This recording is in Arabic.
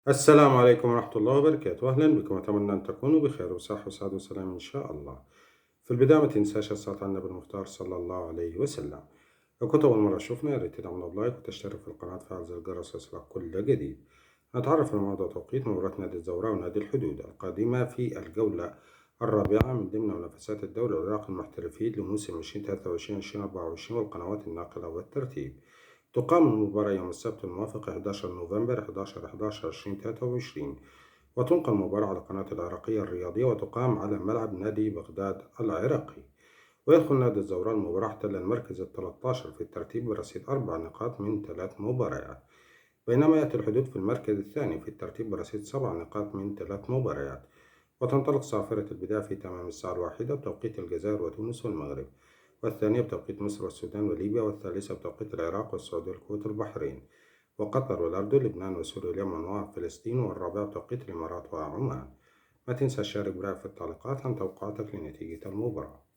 السلام عليكم ورحمة الله وبركاته، أهلا بكم، أتمنى أن تكونوا بخير وصحة وسعادة وسلام إن شاء الله. في البداية ما تنساش الصلاة على النبي المختار صلى الله عليه وسلم. لو كنت أول مرة تشوفنا يا ريت تدعمنا بلايك وتشترك في القناة وتفعل زر الجرس ليصلك كل جديد. نتعرف على موضوع توقيت مباراة نادي الزوراء ونادي الحدود القادمة في الجولة الرابعة من ضمن منافسات الدوري العراقي المحترفين لموسم 2023-2024 والقنوات الناقلة والترتيب. تقام المباراة يوم السبت الموافق 11 نوفمبر 11/11/2023، وتنقل المباراة على قناة العراقية الرياضية، وتقام على ملعب نادي بغداد العراقي. ويدخل نادي الزوراء المباراة احتل المركز ال13 في الترتيب برصيد 4 نقاط من 3 مباريات، بينما يأتي الحدود في المركز الثاني في الترتيب برصيد 7 نقاط من 3 مباريات. وتنطلق صافرة البداية في تمام الساعة 1 بتوقيت الجزائر وتونس والمغرب، والثانية بتوقيت مصر والسودان وليبيا، والثالثة بتوقيت العراق والسعودية والكويت والبحرين وقطر والأردن لبنان وسوريا واليمن وفلسطين، والرابعة بتوقيت الإمارات وعمان. ما تنسى تشارك برأيك في التعليقات عن توقعاتك لنتيجة المباراة.